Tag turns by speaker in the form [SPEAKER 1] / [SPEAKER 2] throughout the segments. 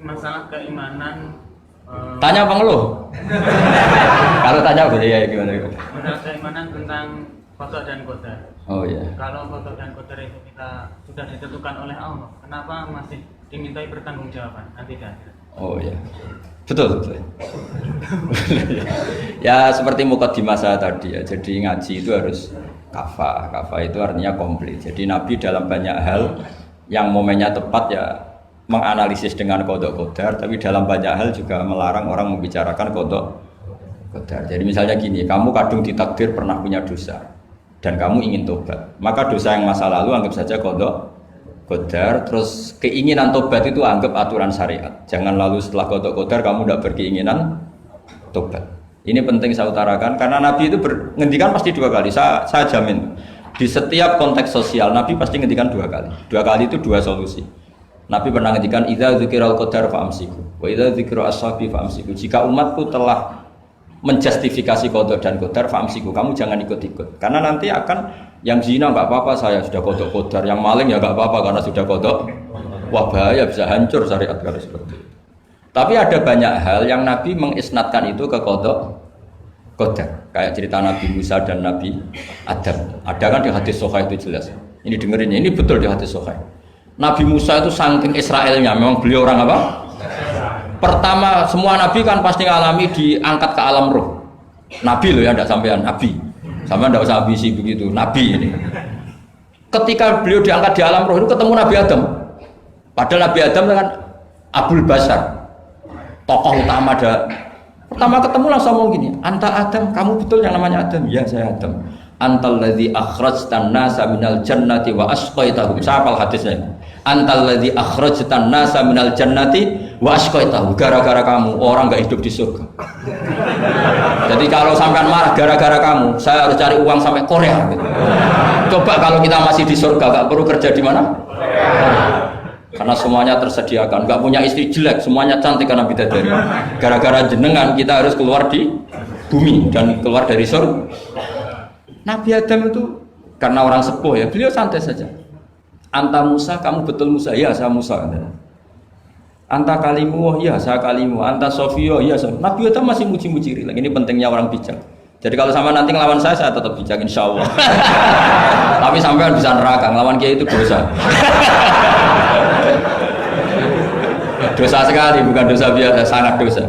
[SPEAKER 1] masalah keimanan.
[SPEAKER 2] Tanya apa ngeluh? Kalau tanya boleh ya gimana?
[SPEAKER 1] Masalah keimanan tentang qada dan qadar.
[SPEAKER 2] Oh iya.
[SPEAKER 1] Kalau qada dan qadar itu kita sudah ditentukan oleh Allah, kenapa masih dimintai pertanggungjawaban nanti di akhirat?
[SPEAKER 2] Oh iya. Betul. Ya seperti mukadimah saya tadi ya. Jadi ngaji itu harus kafah. Kafah itu artinya komplit. Jadi Nabi dalam banyak hal yang momennya tepat ya menganalisis dengan qada qadar, tapi dalam banyak hal juga melarang orang membicarakan qada qadar. Jadi misalnya gini, kamu kadung ditakdir pernah punya dosa dan kamu ingin tobat, maka dosa yang masa lalu anggap saja qada qadar, terus keinginan tobat itu anggap aturan syariat. Jangan lalu setelah qada qadar kamu tidak berkeinginan tobat. Ini penting saya utarakan karena Nabi itu ngendikan pasti dua kali. Saya jamin di setiap konteks sosial Nabi pasti ngendikan dua kali. Dua kali itu dua solusi. Nabi pernah ngendikan idza dzikiral qadar fa'amsiku wa idza dzikra ashabi fa'amsiku. Jika umatku telah menjustifikasi qada dan qadar fa'amsiku, kamu jangan ikut-ikut. Karena nanti akan yang zina enggak apa-apa, saya sudah qada qadar, yang maling ya enggak apa-apa karena sudah qada. Wah bahaya, bisa hancur syariat kalau seperti itu. Tapi ada banyak hal yang Nabi mengisnadkan itu ke qada qadar. Kayak cerita Nabi Musa dan Nabi Adam. Ada kan di hadis Sahih itu jelas. Ini dengerin, ini betul di hadis Sahih. Nabi Musa itu saking Israelnya, memang beliau orang apa? Pertama, semua Nabi kan pasti ngalami diangkat ke alam roh. Nabi loh ya, tidak sampean Nabi. Sampean tidak usah ambisi begitu, Nabi ini. Ketika beliau diangkat di alam roh itu ketemu Nabi Adam. Padahal Nabi Adam kan Abul Basar, tokoh utama ada. Pertama ketemu langsung ngomong gini, anta Adam, kamu betul yang namanya Adam? Ya saya Adam. Antal ladzi akhrajtan nasa minal jannati wa asqaitahum. Siapa hadisnya? Antal ladzi akhrajtan nasa minal jannati wa asqaitahum. Gara-gara kamu orang enggak hidup di surga. Jadi kalau sampean marah gara-gara kamu, saya harus cari uang sampai Korea gitu. Coba kalau kita masih di surga enggak perlu kerja di mana? Karena semuanya tersediakan, enggak punya istri jelek, semuanya cantik karena bidadari. Gara-gara jenengan kita harus keluar di bumi dan keluar dari surga. Nabi Adam itu karena orang sepuh ya, beliau santai saja. Anta Musa, kamu betul Musa? Ya, saya Musa. Anta kalimu, ya saya kalimu. Anta Sofio, ya saya. Nabi Adam masih muji-muji. Ini pentingnya orang bijak. Jadi kalau sama nanti ngelawan saya tetap bijak insya Allah. Tapi sampean bisa neraka, ngelawan kiai itu dosa. Dosa sekali, bukan dosa biasa, sangat dosa.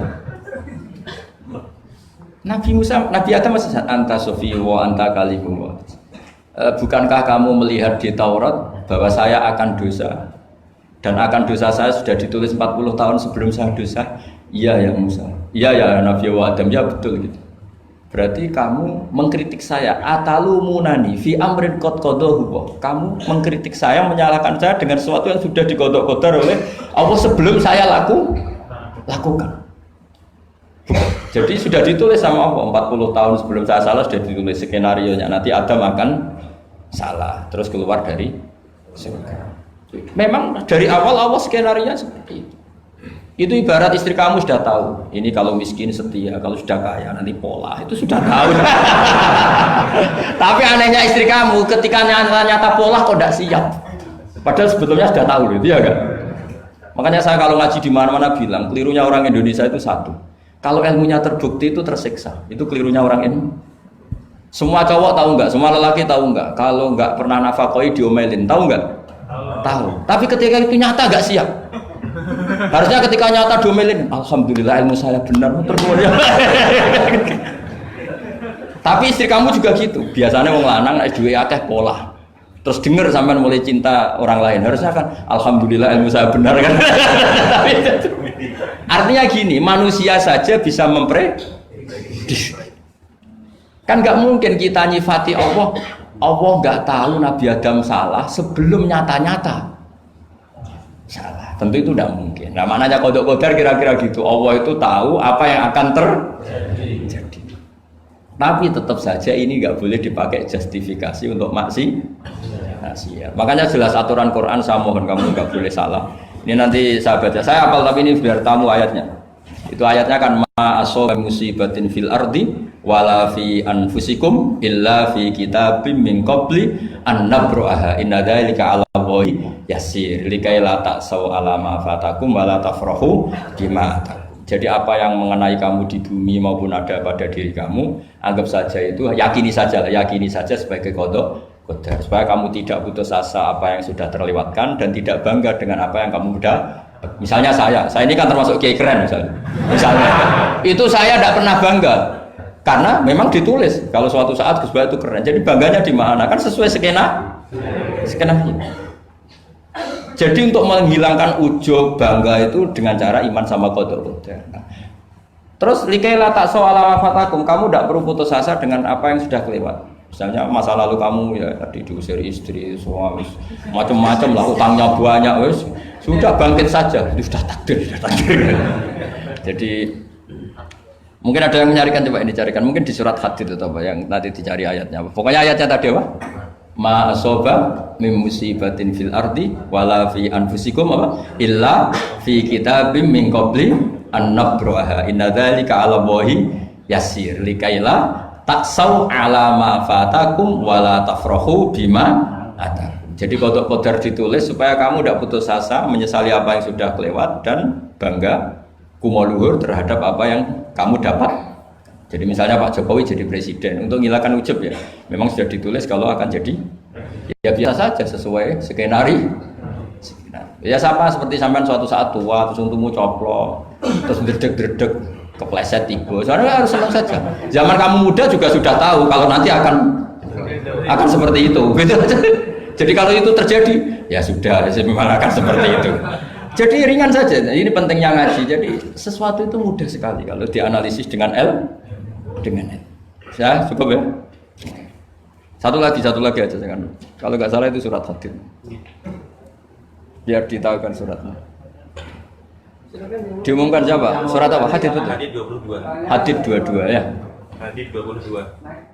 [SPEAKER 2] Nabi Musa, Nabi Adam masih anta Sofio, anta kalimu. Bukankah kamu melihat di Taurat bahwa saya akan dosa dan akan dosa saya sudah ditulis 40 tahun sebelum saya dosa? Iya ya Musa. Iya ya Nabi Adam, ya betul gitu. Berarti kamu mengkritik saya, atalumunani fi amrin qad qadahu. Kamu mengkritik saya, menyalahkan saya dengan sesuatu yang sudah diqada-qadar oleh Allah sebelum saya lakukan. Jadi sudah ditulis sama Allah 40 tahun sebelum saya salah sudah ditulis skenario-nya nanti Adam akan salah terus keluar dari surga. Memang dari awal Allah skenario-nya seperti itu. Itu ibarat istri kamu sudah tahu, ini kalau miskin setia, kalau sudah kaya nanti pola, itu sudah tahu. Tapi anehnya istri kamu ketika nyata pola kok tidak siap. Padahal sebetulnya sudah tahu gitu ya kan. Makanya saya kalau ngaji di mana-mana bilang, kelirunya orang Indonesia itu satu. Kalau ilmunya terbukti itu tersiksa, itu kelirunya orang ini. Semua cowok tahu enggak, semua lelaki tahu enggak, kalau enggak pernah nafakoi diomelin, tahu enggak? Tahu. Tapi ketika itu nyata enggak siap. Harusnya ketika nyata diomelin, alhamdulillah ilmu saya benar, terus Tapi istri kamu juga gitu. Biasanya wong lanang nek duwe akeh pola. Terus denger sampean mulai cinta orang lain. Harusnya kan alhamdulillah ilmu saya benar kan. Artinya gini, manusia saja bisa memprediksi. Kan enggak mungkin kita nyifati Allah. Allah enggak tahu Nabi Adam salah sebelum nyata-nyata salah. Tentu itu tidak mungkin. Nah, maknanya qada qadar kira-kira gitu. Allah itu tahu apa yang akan terjadi. Tapi tetap saja ini nggak boleh dipakai justifikasi untuk maksiat. Makanya jelas aturan Quran, saya mohon kamu nggak boleh salah. Ini nanti saya baca. Saya hafal tapi ini biar tamu ayatnya. Itu ayatnya kan ma asaba musibatin fil ardi wala fi anfusikum illa fi kitabim min qabli an nabraha inna dzalika 'ala Allahi yasir likai la ta'sau ala ma fatakum wa la tafrahu bima atakum. Jadi apa yang mengenai kamu di bumi maupun ada pada diri kamu, anggap saja itu, yakini saja sebagai qada qadar, supaya kamu tidak putus asa apa yang sudah terlewatkan dan tidak bangga dengan apa yang kamu udah. Misalnya saya ini kan termasuk kiai keren misalnya itu saya tidak pernah bangga karena memang ditulis kalau suatu saat Gus Bah itu keren, jadi bangganya di mana kan sesuai skenanya. Jadi untuk menghilangkan ujub bangga itu dengan cara iman sama qada qadar. Nah, terus likai la ta'sau ala fatakum, kamu tidak perlu putus asa dengan apa yang sudah kelewat. Misalnya masa lalu kamu ya tadi diusir istri, suami, macam-macam lah, utangnya banyak, wes sudah bangkit saja, itu sudah takdir. Jadi mungkin ada yang mencarikan, coba ini carikan, mungkin di surat Hadid itu apa yang nanti dicari ayatnya. Pokoknya ayatnya tadi apa? Ma asoba min musibatin fil ardi wala fi anfusikum apa? Illa fi kitabim min qabli an nabraha. Inna dzalika 'ala Allahi yasir likaila taksau ala ma fatakum wala tafrahu bima atakum. Jadi qada qadar ditulis supaya kamu tidak putus asa menyesali apa yang sudah kelewat dan bangga kumoluhur terhadap apa yang kamu dapat. Jadi misalnya Pak Jokowi jadi presiden, untuk menghilangkan ujub ya memang sudah ditulis kalau akan jadi ya biasa saja sesuai skenario. Ya sama seperti sampean suatu saat tua terus untukmu coplok terus dredeg-dredeg kepleset tiba, soalnya harus senang saja. Zaman kamu muda juga sudah tahu kalau nanti akan seperti itu, gitu aja. Jadi kalau itu terjadi, ya sudah, memang akan seperti itu. Jadi ringan saja. Ini pentingnya ngaji. Jadi sesuatu itu mudah sekali kalau dianalisis dengan dengan L. Ya cukup ya. Satu lagi aja jangan. Kalau nggak salah itu surat Hadid. Biar ditahukan suratnya. Diumumkan siapa? Surat apa? Hadid betul?
[SPEAKER 3] Hadid 22.
[SPEAKER 2] Hadid 22 ya.
[SPEAKER 3] Hadid 22.